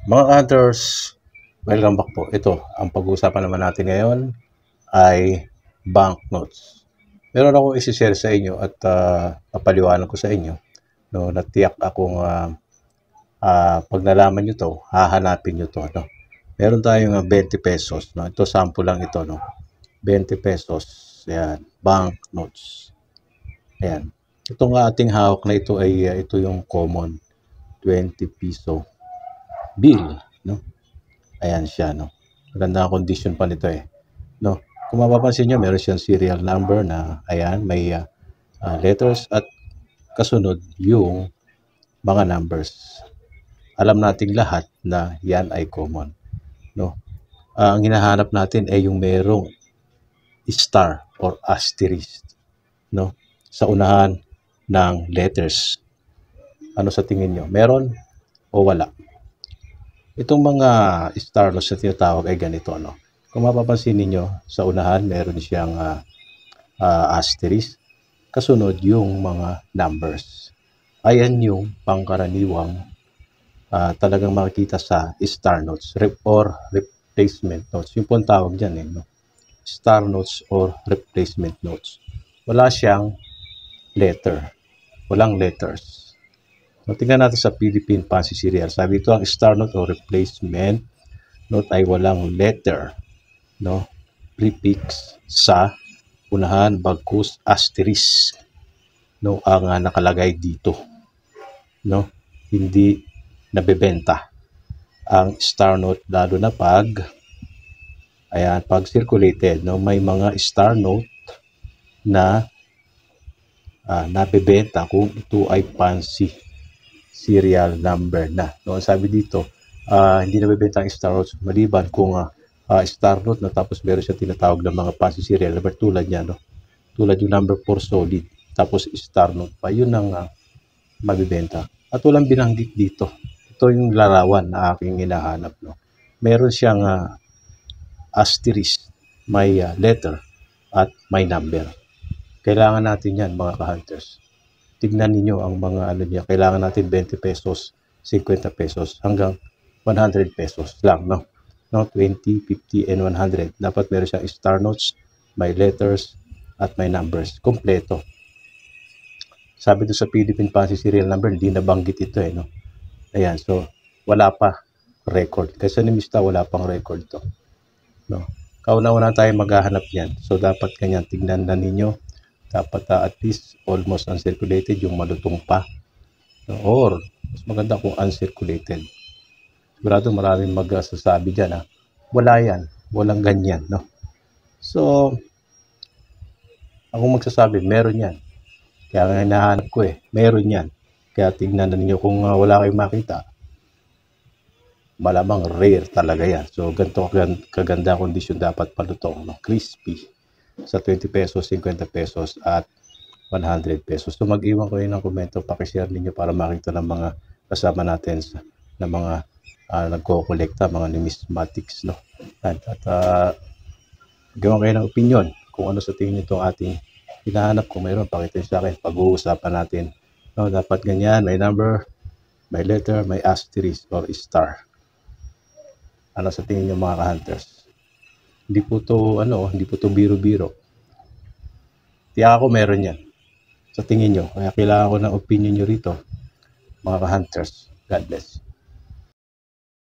Mga hunters, welcome back po. Ito, ang pag-uusapan naman natin ngayon ay banknotes. Meron ako isi-share sa inyo at papaliwanag ko sa inyo. No, natiyak akong pag nalaman nyo to, hahanapin nyo to. No? Meron tayong 20 pesos. No? Ito, sample lang ito. No? 20 pesos. Ayan, banknotes. Ayan. Itong ating hawak na ito ay ito yung common 20 piso bill. No? Ayan siya, no. Maganda ang condition pa nito eh. No. Kung mapapansin nyo, meron siyang serial number na ayan, may letters at kasunod yung mga numbers. Alam nating lahat na yan ay common, no. Ang hinahanap natin ay yung merong star or asterisk, no, sa unahan ng letters. Ano sa tingin nyo? Meron o wala? Itong mga star loss na tinatawag ay ganito, no? Kung mapapansin niyo sa unahan, meron siyang asterisk. Kasunod yung mga numbers. Ayan yung pangkaraniwang talagang makikita sa star notes or replacement notes. Yung pong tawag dyan, eh, no? Star notes or replacement notes. Wala siyang letter. Walang letters. So, tingnan natin sa Philippine Fancy Serial. Sabi ito, ang star note o replacement note ay walang letter, no, prefix sa unahan bagkus asterisk, no, ang nakalagay dito, no. Hindi nabebenta ang star note, lalo na pag circulated, no, may mga star note na nabebenta kung ito ay fancy serial number na. No, sabi dito, hindi nabebenta ang star notes maliban kung star note na tapos meron siya tinatawag ng mga fancy serial number tulad niya, no? Tulad yung number 4 solid, tapos star note pa, yun ang mabibenta. At walang binanggit dito. Ito yung larawan na aking hinahanap, no? Meron siyang asterisk, may letter at may number. Kailangan natin yan, mga ka-hunters. Tignan niyo ang mga ano niya. Kailangan natin 20 pesos, 50 pesos, hanggang 100 pesos lang, no? No, 20, 50, and 100. Dapat meron siyang star notes, may letters, at may numbers. Kompleto. Sabi doon sa Philippine Fancy Serial Number, hindi nabanggit ito eh, no? Ayan, so, wala pa record. Kasi ni Mista, wala pang record to. No? Kauna-una tayo maghahanap yan. So, dapat ganyan. Tignan na ninyo. Dapat at least almost uncirculated, yung malutong pa. Or, mas maganda kung uncirculated. Sigurado maraming magsasabi dyan, wala yan, walang ganyan, no? So, ako magsasabi, meron yan. Kaya nga hinahanap ko meron yan. Kaya tignan na ninyo kung wala kayong makita. Malamang rare talaga yan. So, ganito kaganda kondisyon dapat palutong, no? Crispy. Sa 20 pesos, 50 pesos, at 100 pesos. So, mag-iwan ko ng komento, pakishare ninyo para makita ng mga kasama natin na mga nagko-kolekta, mga numismatics, no? At gawan kayo ng opinion kung ano sa tingin nyo itong ating hinahanap. Kung mayroon, pakita sa akin, pag-uusapan natin. No, dapat ganyan, may number, may letter, may asterisk or star. Ano sa tingin nyo, mga ka-hunters? Hindi po to biro-biro. Tiyak ako meron yan sa tingin nyo. Kaya kailangan ko ng opinion nyo rito, mga ka-hunters. God bless.